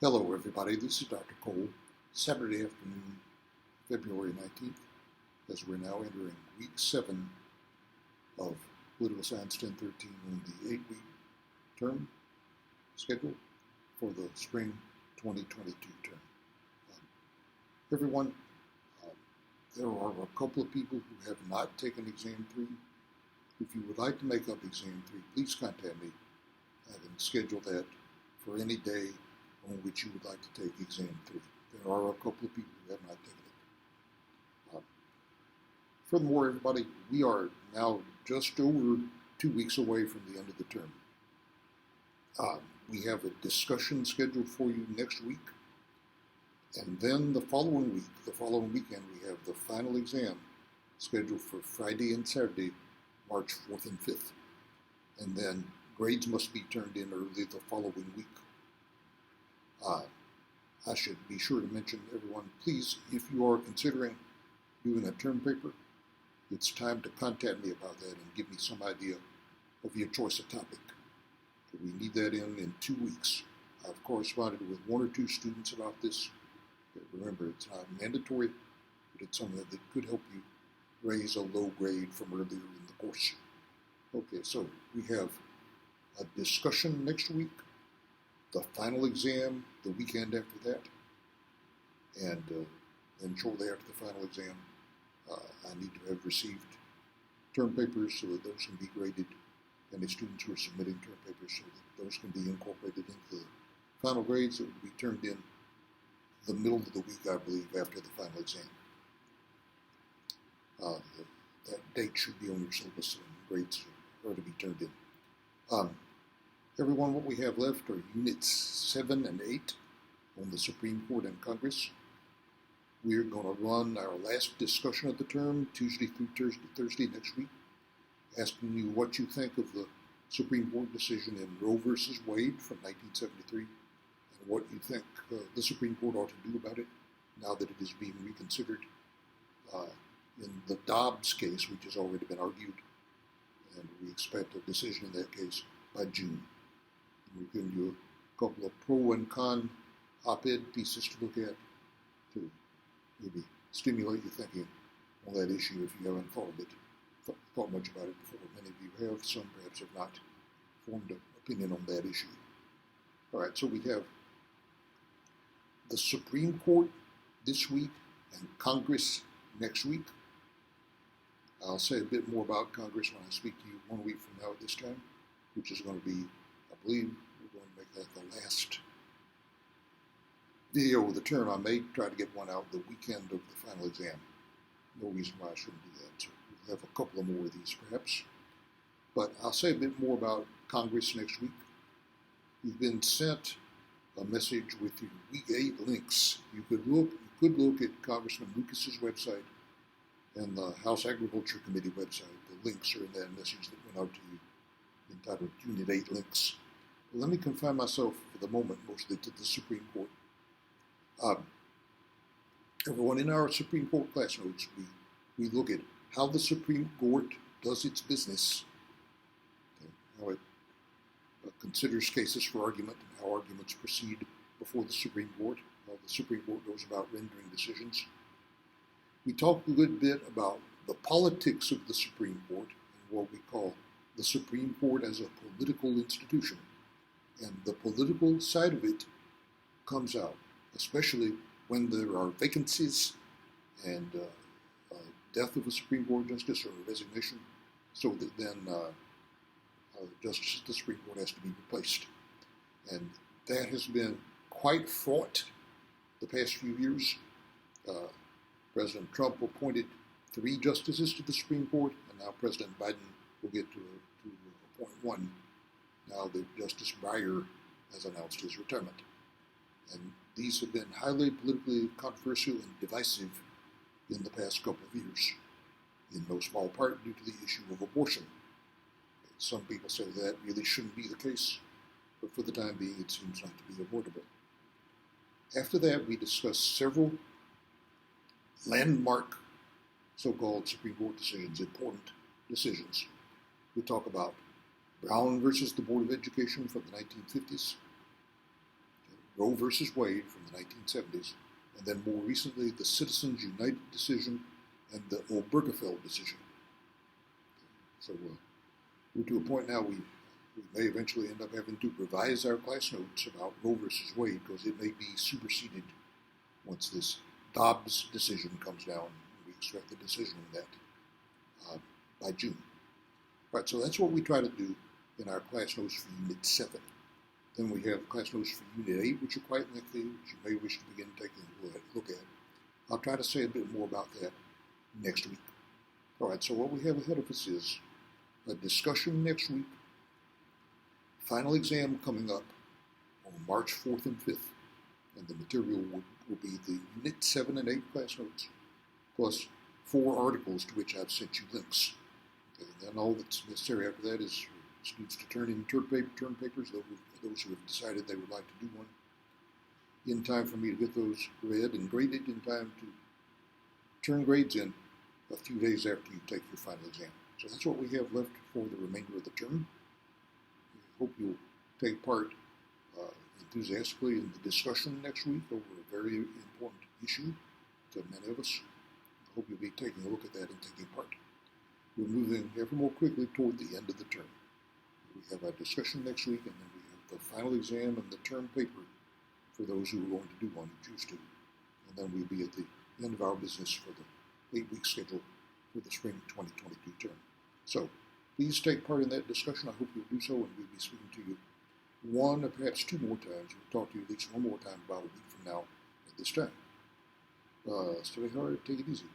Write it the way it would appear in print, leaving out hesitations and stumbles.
Hello everybody, this is Dr. Cole, Saturday afternoon, February 19th, as we're now entering week 7 of Political Science 1013 on the 8-week term schedule for the spring 2022 term. Everyone, there are a couple of people who have not taken Exam 3. If you would like to make up Exam 3, please contact me. I can schedule that for any day on which you would like to take Exam 3. There are a couple of people who have not taken it. Furthermore, everybody, we are now just over 2 weeks away from the end of the term. We have a discussion scheduled for you next week, and then the following weekend, we have the final exam scheduled for Friday and Saturday, March 4th and 5th. And then grades must be turned in early the following week. I should be sure to mention, everyone, please, if you are considering doing a term paper, it's time to contact me about that and give me some idea of your choice of topic. We need that in 2 weeks. I've corresponded with 1 or 2 students about this. Remember, it's not mandatory, but it's something that could help you raise a low grade from earlier in the course. Okay, so we have a discussion next week, the final exam the weekend after that, and then shortly after the final exam, I need to have received term papers so that those can be graded, and the students who are submitting term papers so that those can be incorporated into the final grades that will be turned in the middle of the week, I believe, after the final exam. That date should be on your syllabus and grades are to be turned in. Everyone, what we have left are Units 7 and 8 on the Supreme Court and Congress. We're going to run our last discussion of the term Tuesday through Thursday next week, asking you what you think of the Supreme Court decision in Roe versus Wade from 1973, and what you think the Supreme Court ought to do about it now that it is being reconsidered in the Dobbs case, which has already been argued, and we expect a decision in that case by June. We've given you a couple of pro and con op-ed pieces to look at to maybe stimulate your thinking on that issue if you haven't thought much about it before. Many of you have, some perhaps have not formed an opinion on that issue. All right, so we have the Supreme Court this week and Congress next week. I'll say a bit more about Congress when I speak to you 1 week from now at this time, which is going to be, I believe, we're going to make that the last video of the term. I may try to get one out the weekend of the final exam. No reason why I shouldn't do that. So we'll have a couple of more of these perhaps. But I'll say a bit more about Congress next week. You've been sent a message with your Week 8 links. You could look at Congressman Lucas's website and the House Agriculture Committee website. The links are in that message that went out to you, entitled Unit 8 Links. But let me confine myself for the moment mostly to the Supreme Court. Everyone, in our Supreme Court class notes, we look at how the Supreme Court does its business, how it considers cases for argument, and how arguments proceed before the Supreme Court, how the Supreme Court goes about rendering decisions. We talked a good bit about the politics of the Supreme Court and what we call the Supreme Court as a political institution. And the political side of it comes out, especially when there are vacancies and death of a Supreme Court justice or a resignation, so that then justice of the Supreme Court has to be replaced. And that has been quite fraught the past few years. President Trump appointed 3 justices to the Supreme Court, and now President Biden will get to appoint 1, now that Justice Breyer has announced his retirement. And these have been highly politically controversial and divisive in the past couple of years, in no small part due to the issue of abortion. Some people say that really shouldn't be the case, but for the time being it seems not to be avoidable. After that, we discussed several landmark so-called Supreme Court decisions, important decisions. We talk about Brown versus the Board of Education from the 1950s, Roe versus Wade from the 1970s, and then more recently the Citizens United decision and the Obergefell decision. So we're to a point now we may eventually end up having to revise our class notes about Roe versus Wade because it may be superseded once this Dobbs decision comes down. We expect the decision on that by June. Right, so that's what we try to do in our class notes for Unit 7. Then we have class notes for Unit 8, which are quite lengthy, which you may wish to begin taking a look at. I'll try to say a bit more about that next week. All right, so what we have ahead of us is a discussion next week, final exam coming up on March 4th and 5th, and the material will be the Unit 7 and 8 class notes, plus 4 articles to which I've sent you links. Okay, and then all that's necessary after that is for students to turn in term papers, those who have decided they would like to do one, in time for me to get those read and graded, in time to turn grades in a few days after you take your final exam. So that's what we have left for the remainder of the term. I hope you'll take part enthusiastically in the discussion next week over a very important issue to many of us. I hope you'll be taking a look at that and taking part. We're moving ever more quickly toward the end of the term. We have our discussion next week, and then we have the final exam and the term paper for those who are going to do one and choose to. And then we'll be at the end of our business for the 8-week schedule for the spring 2022 term. So please take part in that discussion. I hope you'll do so, and we'll be speaking to you one or perhaps 2 more times. We'll talk to you at least one more time about a week from now at this time. Stay hard, take it easy.